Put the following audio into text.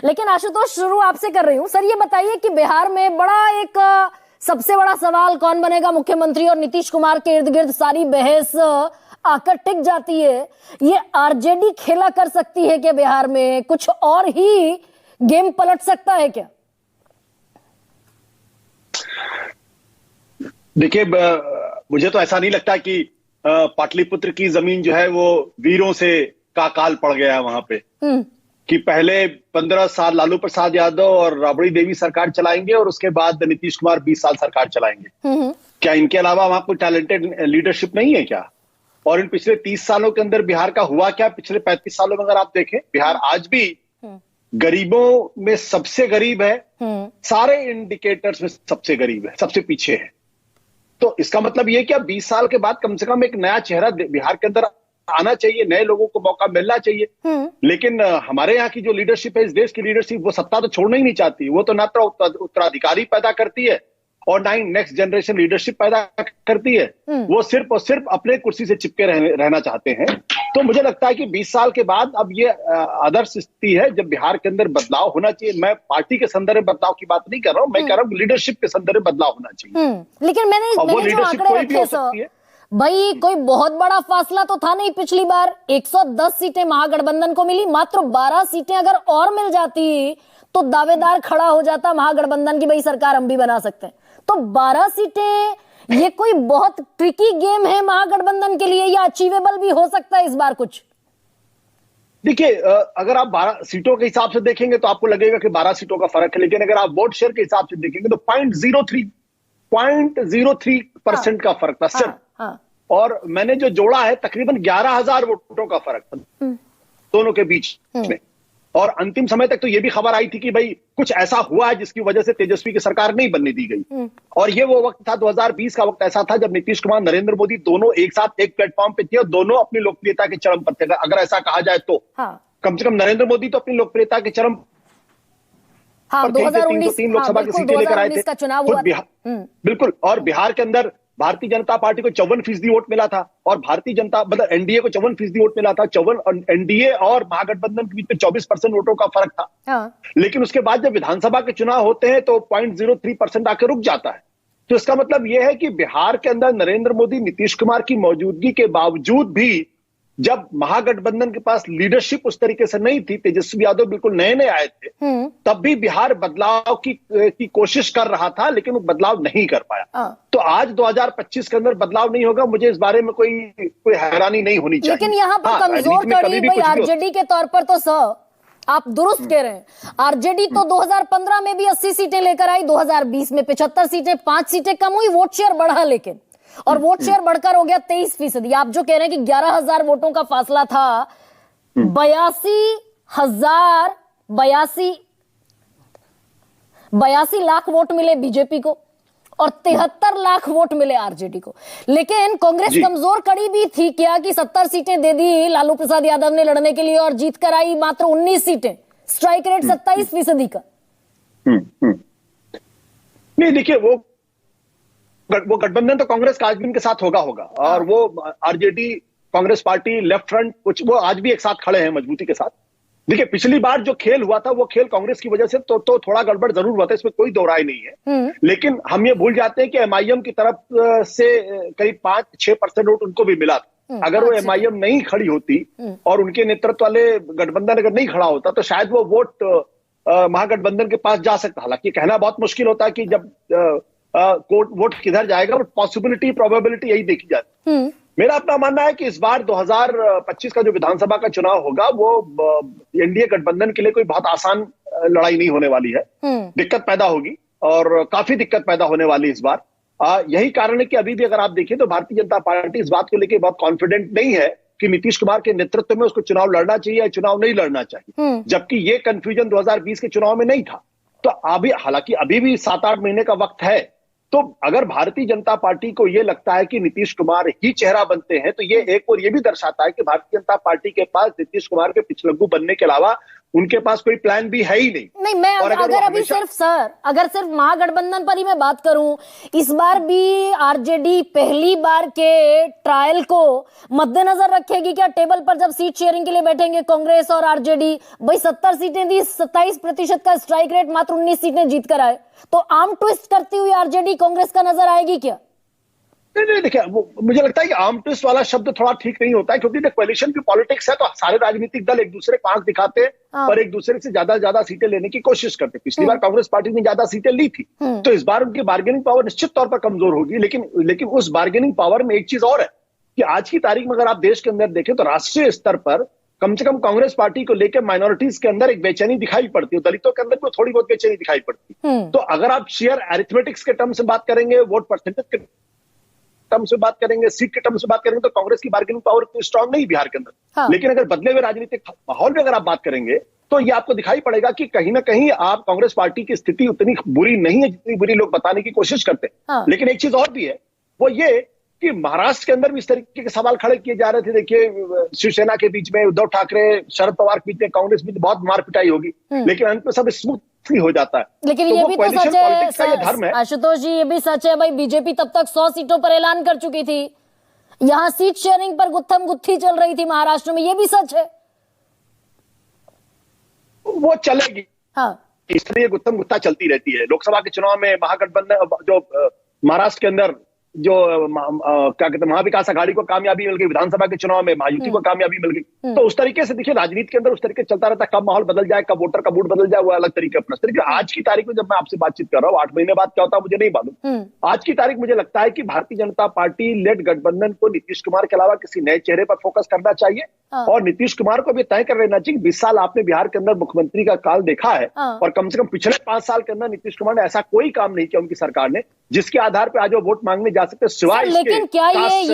लेकिन आशुतोष, शुरू आपसे कर रही हूं सर, ये बताइए कि बिहार में बड़ा एक सबसे बड़ा सवाल कौन बनेगा मुख्यमंत्री, और नीतीश कुमार के इर्द गिर्द सारी बहस आकर टिक जाती है। ये आरजेडी खेला कर सकती है क्या बिहार में? कुछ और ही गेम पलट सकता है क्या? देखिए, मुझे तो ऐसा नहीं लगता कि पाटलिपुत्र की जमीन जो है वो वीरों से का काल पड़ गया है वहां पे, कि पहले 15 साल लालू प्रसाद यादव और राबड़ी देवी सरकार चलाएंगे और उसके बाद नीतीश कुमार 20 साल सरकार चलाएंगे। क्या इनके अलावा वहां कोई टैलेंटेड लीडरशिप नहीं है क्या? और इन पिछले 30 सालों के अंदर बिहार का हुआ क्या? पिछले 35 सालों में अगर आप देखें, बिहार आज भी गरीबों में सबसे गरीब है, सारे इंडिकेटर्स में सबसे गरीब है, सबसे पीछे है। तो इसका मतलब ये कि अब 20 साल के बाद कम से कम एक नया चेहरा बिहार के अंदर आना चाहिए, नए लोगों को मौका मिलना चाहिए। लेकिन हमारे यहाँ की जो लीडरशिप है, इस देश की लीडरशिप, वो सत्ता तो छोड़ना ही नहीं चाहती। वो तो ना तो उत्तराधिकारी पैदा करती है और ना ही नेक्स्ट जनरेशन लीडरशिप पैदा करती है। वो सिर्फ और सिर्फ अपने कुर्सी से चिपके रहना चाहते हैं। तो मुझे लगता है कि 20 साल के बाद अब ये आदर्श स्थिति है जब बिहार के अंदर बदलाव होना चाहिए। मैं पार्टी के संदर्भ में बदलाव की बात नहीं कर रहा हूं, मैं कह रहा हूं लीडरशिप के संदर्भ में बदलाव होना चाहिए। लेकिन मैंने जो आंकड़े रखे सर, भाई कोई बहुत बड़ा फासला तो था नहीं पिछली बार। 110 सीटें महागठबंधन को मिली, मात्र 12 सीटें अगर और मिल जाती तो दावेदार खड़ा हो जाता महागठबंधन की, भाई सरकार हम भी बना सकते हैं। तो 12 सीटें, ये कोई बहुत ट्रिकी गेम है महागठबंधन के लिए, या अचीवेबल भी हो सकता है इस बार कुछ? देखिए, अगर आप 12 सीटों के हिसाब से देखेंगे तो आपको लगेगा कि 12 सीटों का फर्क है, लेकिन अगर आप वोट शेयर के हिसाब से देखेंगे तो 0.03% का फर्क था सिर्फ। और मैंने जो जोड़ा है तकरीबन 11,000 वोटों का फर्क था दोनों के बीच में। और अंतिम समय तक तो ये भी खबर आई थी कि भाई कुछ ऐसा हुआ है जिसकी वजह से तेजस्वी की सरकार नहीं बनने दी गई। और ये वो वक्त था, 2020 का वक्त ऐसा था जब नीतीश कुमार, नरेंद्र मोदी दोनों एक साथ एक प्लेटफॉर्म पे थे और दोनों अपनी लोकप्रियता के चरम पर थे। अगर ऐसा कहा जाए तो कम से कम नरेंद्र मोदी तो अपनी लोकप्रियता के चरम 303 लोकसभा की सीटें लेकर आए थे बिल्कुल। और बिहार के अंदर भारतीय जनता पार्टी को 54% वोट मिला था और भारतीय जनता मतलब एनडीए को 54% वोट मिला था। 54 एनडीए और महागठबंधन के बीच में 24% वोटों का फर्क था। लेकिन उसके बाद जब विधानसभा के चुनाव होते हैं तो 0.03% आकर रुक जाता है। तो इसका मतलब यह है कि बिहार के अंदर नरेंद्र मोदी, नीतीश कुमार की मौजूदगी के बावजूद भी जब महागठबंधन के पास लीडरशिप उस तरीके से नहीं थी, तेजस्वी यादव बिल्कुल नए नए आए थे, तब भी बिहार बदलाव की कोशिश कर रहा था, लेकिन वो बदलाव नहीं कर पाया। तो आज 2025 के अंदर बदलाव नहीं होगा, मुझे इस बारे में कोई हैरानी नहीं होनी चाहिए। लेकिन यहाँ पर कमजोर कड़ी भाई आरजेडी के तौर पर तो सर आप दुरुस्त कह रहे हैं। आरजेडी तो 2015 में भी 80 सीटें लेकर आई, 2020 में 75 सीटें, 5 सीटें कम हुई, वोट शेयर बढ़ा, लेकिन और वोट शेयर बढ़कर हो गया 23%। आप जो कह रहे हैं कि 11,000 वोटों का फासला था, 82 लाख वोट मिले बीजेपी को और 73 लाख वोट मिले आरजेडी को। लेकिन कांग्रेस कमजोर कड़ी भी थी क्या कि 70 सीटें दे दी लालू प्रसाद यादव ने लड़ने के लिए और जीत कर आई मात्र 19 सीटें, स्ट्राइक रेट 27% का। नहीं, देखिए वो गठबंधन तो कांग्रेस का आज भी इनके साथ होगा और वो RJD, Congress party, left front, कुछ वो आज भी एक साथ खड़े हैं मजबूती के साथ। देखिए, पिछली बार जो खेल हुआ था वो खेल कांग्रेस की वजह से तो थोड़ा गड़बड़ जरूर हुआ था, इसमें कोई दो राय नहीं है। लेकिन हम ये भूल जाते हैं कि एमआईएम की तरफ से करीब 5-6% वोट उनको भी मिला था। अगर वो एमआईएम नहीं खड़ी होती और उनके नेतृत्व वाले गठबंधन अगर नहीं खड़ा होता तो शायद वो वोट महागठबंधन के पास जा सकता। हालांकि कहना बहुत मुश्किल होता है कि जब वोट किधर जाएगा, बट पॉसिबिलिटी, प्रोबेबिलिटी यही देखी जाती है। मेरा अपना मानना है कि इस बार 2025 का जो विधानसभा का चुनाव होगा वो एनडीए गठबंधन के लिए कोई बहुत आसान लड़ाई नहीं होने वाली है। दिक्कत पैदा होगी और काफी दिक्कत पैदा होने वाली इस बार। यही कारण है कि अभी भी अगर आप देखें तो भारतीय जनता पार्टी इस बात को लेकर बहुत कॉन्फिडेंट नहीं है कि नीतीश कुमार के नेतृत्व में उसको चुनाव लड़ना चाहिए या चुनाव नहीं लड़ना चाहिए, जबकि ये कंफ्यूजन 2020 के चुनाव में नहीं था। तो अभी, हालांकि अभी भी 7-8 महीने का वक्त है, तो अगर भारतीय जनता पार्टी को यह लगता है कि नीतीश कुमार ही चेहरा बनते हैं तो ये एक और ये भी दर्शाता है कि भारतीय जनता पार्टी के पास नीतीश कुमार के पिछलग्गू बनने के अलावा उनके पास कोई प्लान भी है ही नहीं। नहीं, मैं और अगर अभी अगर सिर्फ महागठबंधन पर ही मैं बात करूं, इस बार भी आरजेडी पहली बार के ट्रायल को मद्देनजर रखेगी क्या? टेबल पर जब सीट शेयरिंग के लिए बैठेंगे कांग्रेस और आरजेडी, भाई 70 सीटें दी, 27% का स्ट्राइक रेट, मात्र 19 सीटें जीत कर आए, तो आर्म ट्विस्ट करती हुई आरजेडी कांग्रेस का नजर आएगी क्या? नहीं देखिए, मुझे लगता है कि आर्म ट्विस्ट वाला शब्द थोड़ा ठीक नहीं होता है, क्योंकि कोalition की पॉलिटिक्स है तो सारे राजनीतिक दल एक दूसरे को आंख दिखाते हैं और एक दूसरे से ज्यादा सीटें लेने की कोशिश करते हैं। पिछली बार कांग्रेस पार्टी ने ज्यादा सीटें ली थी, तो इस बार उनकी बार्गेनिंग पावर निश्चित तौर पर कमजोर होगी। लेकिन उस बार्गेनिंग पावर में एक चीज और है कि आज की तारीख में अगर आप देश के अंदर देखें तो राष्ट्रीय स्तर पर कम से कम कांग्रेस पार्टी को लेकर माइनॉरिटीज के अंदर एक बेचैनी दिखाई पड़ती है, दलितों के अंदर भी थोड़ी बहुत बेचैनी दिखाई पड़ती है। तो अगर आप शेयर अरिथमेटिक्स के टर्म से बात करेंगे, वोट परसेंटेज के टर्म से बात करेंगे, सीट के टर्म से बात करेंगे, तो कांग्रेस की बार्गेनिंग पावर इतनी स्ट्रांग नहीं बिहार के अंदर। लेकिन अगर बदले हुए राजनीतिक माहौल में अगर आप बात करेंगे तो ये आपको दिखाई पड़ेगा कि कहीं ना कहीं आप कांग्रेस पार्टी की स्थिति उतनी बुरी नहीं है जितनी बुरी लोग बताने की कोशिश करते हैं। लेकिन एक चीज और भी है, वो ये कि महाराष्ट्र के अंदर भी इस तरीके के सवाल खड़े किए जा रहे थे। देखिए, शिवसेना के बीच में, उद्धव ठाकरे, शरद पवार के बीच में, कांग्रेस बीच बहुत मार पिटाई होगी, लेकिन अंत में सब स्मूथली हो जाता है। लेकिन तो ये भी तो सच है धर्म है आशुतोष जी, ये भी सच है भाई, बीजेपी तब तक 100 सीटों पर ऐलान कर चुकी थी, यहां सीट शेयरिंग पर गुत्थम गुत्थी चल रही थी महाराष्ट्र में, ये भी सच है। वो चलेगी, इसलिए गुत्थम गुत्था चलती रहती है। लोकसभा के चुनाव में महागठबंधन जो महाराष्ट्र के अंदर जो क्या कहते हैं, महाविकास आघाड़ी को कामयाबी मिल गई, विधानसभा के चुनाव में महायुति को कामयाबी मिल गई। तो उस तरीके से देखिए, राजनीति के अंदर उस तरीके चलता रहता है, कब माहौल बदल जाए, कब वोटर का मूड बदल जाए, वो अलग तरीके अपना तरीके। आज की तारीख में जब मैं आपसे बातचीत कर रहा हूँ, 8 महीने बाद क्या होता है मुझे नहीं मालूम। आज की तारीख मुझे लगता है कि भारतीय जनता पार्टी लेड गठबंधन को नीतीश कुमार के अलावा किसी नए चेहरे पर फोकस करना चाहिए, और नीतीश कुमार को भी तय कर लेना चाहिए। 20 साल आपने बिहार के अंदर मुख्यमंत्री का काल देखा है, और कम से कम पिछले 5 साल के अंदर नीतीश कुमार ने ऐसा कोई काम नहीं किया उनकी सरकार ने जिसके आधार पर आज वो वोट मांगने जा सकते, सिवाय लेकिन क्या ये